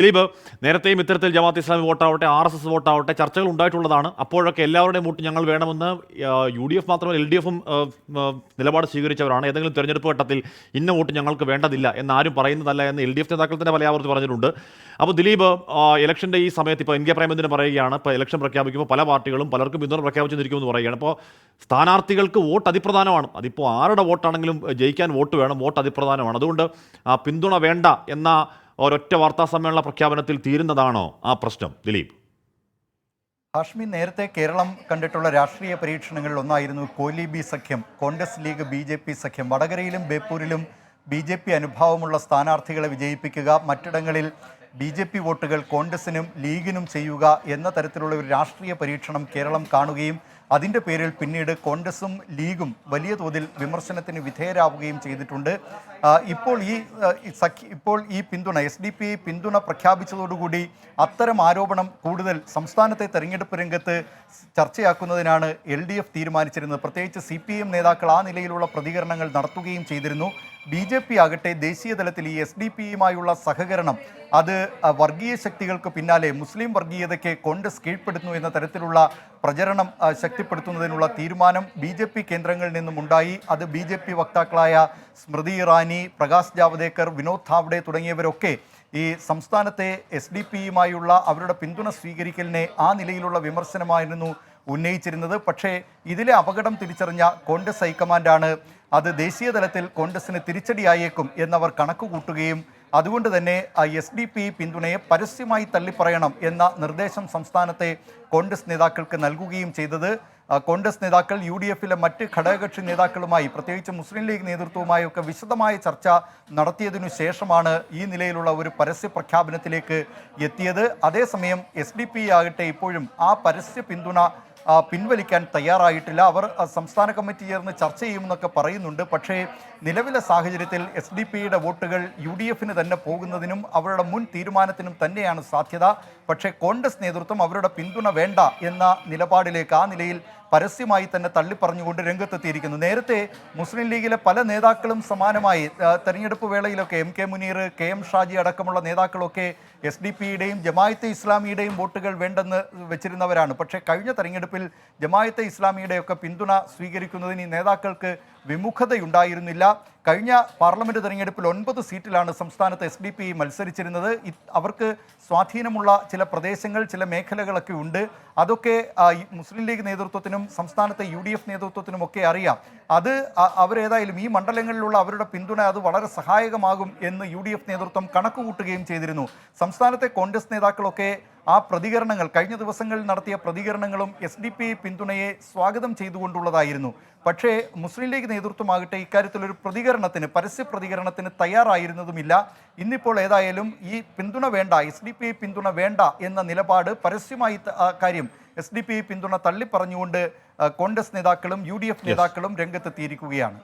ദിലീപ്, നേരത്തെയും ഇത്തരത്തിൽ ജമാഅത്ത് ഇസ്ലാമി വോട്ടാവട്ടെ RSS വോട്ടാവട്ടെ ചർച്ചകൾ ഉണ്ടായിട്ടുള്ളതാണ്. അപ്പോഴൊക്കെ എല്ലാവരുടെയും വോട്ട് ഞങ്ങൾ വേണമെന്ന് UDF മാത്രമല്ല LDFും നിലപാട് സ്വീകരിച്ചവരാണ്. ഏതെങ്കിലും തെരഞ്ഞെടുപ്പ് ഘട്ടത്തിൽ ഇന്ന വോട്ട് ഞങ്ങൾക്ക് വേണ്ടതില്ല എന്നാരും പറയുന്നതല്ല എന്ന് LDF നേതാക്കൾ തന്നെ പല ആവർത്തി പറഞ്ഞിട്ടുണ്ട്. അപ്പോൾ ദിലീപ്, ഇലക്ഷൻ്റെ ഈ സമയത്ത് ഇപ്പോൾ NK പ്രേമചന്ദ്രൻ പറയുകയാണ്, ഇപ്പോൾ ഇലക്ഷൻ പ്രഖ്യാപിക്കുമ്പോൾ പല പാർട്ടികളും പലർക്കും പിന്തുണ പ്രഖ്യാപിച്ചിരിക്കുമെന്ന് പറയുകയാണ്. അപ്പോൾ സ്ഥാനാർത്ഥികൾക്ക് വോട്ട് അതിപ്രധാനമാണ്. അതിപ്പോൾ ആരുടെ വോട്ടാണെങ്കിലും ജയിക്കാൻ വോട്ട് വേണം, വോട്ട് അതിപ്രധാനമാണ്. അതുകൊണ്ട് പിന്തുണ വേണ്ട എന്ന ഒരൊറ്റ വാർത്താ സമ്മേളന പ്രഖ്യാപനത്തിൽ തീരുന്നതാണോ ആ പ്രശ്നം? ദിലീപ്, ഹാഷ്മി, നേരത്തെ കേരളം കണ്ടിട്ടുള്ള രാഷ്ട്രീയ പരീക്ഷണങ്ങളിൽ ഒന്നായിരുന്നു കോലീബി സഖ്യം, കോൺഗ്രസ് ലീഗ് BJP സഖ്യം. വടകരയിലും ബേപ്പൂരിലും BJP അനുഭാവമുള്ള സ്ഥാനാർത്ഥികളെ വിജയിപ്പിക്കുക, മറ്റിടങ്ങളിൽ BJP വോട്ടുകൾ കോൺഗ്രസിനും ലീഗിനും ചെയ്യുക എന്ന തരത്തിലുള്ള ഒരു രാഷ്ട്രീയ പരീക്ഷണം കേരളം കാണുകയും അതിൻ്റെ പേരിൽ പിന്നീട് കോൺഗ്രസും ലീഗും വലിയ തോതിൽ വിമർശനത്തിന് വിധേയരാവുകയും ചെയ്തിട്ടുണ്ട്. ഇപ്പോൾ ഈ പിന്തുണ SDP പിന്തുണ പ്രഖ്യാപിച്ചതോടുകൂടി അത്തരം ആരോപണം കൂടുതൽ സംസ്ഥാനത്തെ തെരഞ്ഞെടുപ്പ് രംഗത്ത് ചർച്ചയാക്കുന്നതിനാണ് LDF തീരുമാനിച്ചിരുന്നത്. പ്രത്യേകിച്ച് CPM നേതാക്കൾ ആ നിലയിലുള്ള പ്രതികരണങ്ങൾ നടത്തുകയും ചെയ്തിരുന്നു. BJP ആകട്ടെ ദേശീയ തലത്തിൽ ഈ SDP-യുമായുള്ള സഹകരണം അത് വർഗീയ ശക്തികൾക്ക് പിന്നാലെ മുസ്ലിം വർഗീയതയ്ക്ക് കോൺഗ്രസ് കീഴ്പ്പെടുത്തുന്നു എന്ന തരത്തിലുള്ള പ്രചരണം ശക്തിപ്പെടുത്തുന്നതിനുള്ള തീരുമാനം BJP കേന്ദ്രങ്ങളിൽ നിന്നും ഉണ്ടായി. അത് BJP വക്താക്കളായ സ്മൃതി ഇറാനി, പ്രകാശ് ജാവ്ദേക്കർ, വിനോദ് താവ്ഡെ തുടങ്ങിയവരൊക്കെ ഈ സംസ്ഥാനത്തെ SDP-യുമായുള്ള അവരുടെ പിന്തുണ സ്വീകരിക്കലിനെ ആ നിലയിലുള്ള വിമർശനമായിരുന്നു ഉന്നയിച്ചിരുന്നത്. പക്ഷേ ഇതിലെ അപകടം തിരിച്ചറിഞ്ഞ കോൺഗ്രസ് ഹൈക്കമാൻഡാണ് അത് ദേശീയ തലത്തിൽ കോൺഗ്രസിന് തിരിച്ചടിയായേക്കും എന്നവർ കണക്കുകൂട്ടുകയും അതുകൊണ്ട് തന്നെ SDP പിന്തുണയെ പരസ്യമായി തള്ളിപ്പറയണം എന്ന നിർദ്ദേശം സംസ്ഥാനത്തെ കോൺഗ്രസ് നേതാക്കൾക്ക് നൽകുകയും ചെയ്തത്. കോൺഗ്രസ് നേതാക്കൾ UDF-ലെ മറ്റ് ഘടകകക്ഷി നേതാക്കളുമായി, പ്രത്യേകിച്ച് മുസ്ലിം ലീഗ് നേതൃത്വവുമായൊക്കെ വിശദമായ ചർച്ച നടത്തിയതിനു ശേഷമാണ് ഈ നിലയിലുള്ള ഒരു പരസ്യ പ്രഖ്യാപനത്തിലേക്ക് എത്തിയത്. അതേസമയം SDP ആകട്ടെ ഇപ്പോഴും ആ പരസ്യ പിന്തുണ പിൻവലിക്കാൻ തയ്യാറായിട്ടില്ല. അവർ സംസ്ഥാന കമ്മിറ്റി ചേർന്ന് ചർച്ച ചെയ്യുമെന്നൊക്കെ പറയുന്നുണ്ട്. പക്ഷേ നിലവിലെ സാഹചര്യത്തിൽ SDP-യുടെ വോട്ടുകൾ UDF-ന് തന്നെ പോകുന്നതിനും അവരുടെ മുൻ തീരുമാനത്തിനും തന്നെയാണ് സാധ്യത. പക്ഷേ കോൺഗ്രസ് നേതൃത്വം അവരുടെ പിന്തുണ വേണ്ട എന്ന നിലപാടിലേക്ക് ആ നിലയിൽ പരസ്യമായി തന്നെ തള്ളിപ്പറഞ്ഞുകൊണ്ട് രംഗത്തെത്തിയിരിക്കുന്നു. നേരത്തെ മുസ്ലിം ലീഗിലെ പല നേതാക്കളും സമാനമായി തെരഞ്ഞെടുപ്പ് വേളയിലൊക്കെ MK മുനീർ, KM ഷാജി അടക്കമുള്ള നേതാക്കളൊക്കെ SDP-യുടെയും ജമാഅത്തെ ഇസ്ലാമിയുടെയും വോട്ടുകൾ വേണ്ടെന്ന് വെച്ചിരുന്നവരാണ്. പക്ഷേ കഴിഞ്ഞ തെരഞ്ഞെടുപ്പിൽ ജമാഅത്തെ ഇസ്ലാമിയുടെയൊക്കെ പിന്തുണ സ്വീകരിക്കുന്നതിന് ഈ നേതാക്കൾക്ക് വിമുഖതയുണ്ടായിരുന്നില്ല. കഴിഞ്ഞ പാർലമെൻറ്റ് തെരഞ്ഞെടുപ്പിൽ 9 സീറ്റിലാണ് സംസ്ഥാനത്ത് SDP മത്സരിച്ചിരുന്നത്. അവർക്ക് സ്വാധീനമുള്ള ചില പ്രദേശങ്ങൾ, ചില മേഖലകളൊക്കെ ഉണ്ട്. അതൊക്കെ മുസ്ലിം ലീഗ് നേതൃത്വത്തിനും സംസ്ഥാനത്തെ UDF നേതൃത്വത്തിനുമൊക്കെ അറിയാം. അത് അവരേതായാലും ഈ മണ്ഡലങ്ങളിലുള്ള അവരുടെ പിന്തുണ അത് വളരെ സഹായകമാകും എന്ന് UDF നേതൃത്വം കണക്കുകൂട്ടുകയും ചെയ്തിരുന്നു. സംസ്ഥാനത്തെ കോൺഗ്രസ് നേതാക്കളൊക്കെ ആ പ്രതികരണങ്ങൾ, കഴിഞ്ഞ ദിവസങ്ങളിൽ നടത്തിയ പ്രതികരണങ്ങളും SDP പിന്തുണയെ സ്വാഗതം ചെയ്തുകൊണ്ടുള്ളതായിരുന്നു. പക്ഷേ മുസ്ലിം ലീഗ് നേതൃത്വമാകട്ടെ ഇക്കാര്യത്തിലൊരു പരസ്യ പ്രതികരണത്തിന് തയ്യാറായിരുന്നതുമില്ല. ഇന്നിപ്പോൾ ഏതായാലും ഈ പിന്തുണ വേണ്ട, SDP പിന്തുണ വേണ്ട എന്ന നിലപാട് പരസ്യമായി കാര്യം SDP പിന്തുണ തള്ളിപ്പറഞ്ഞുകൊണ്ട് കോൺഗ്രസ് നേതാക്കളും UDF നേതാക്കളും രംഗത്തെത്തിയിരിക്കുകയാണ്.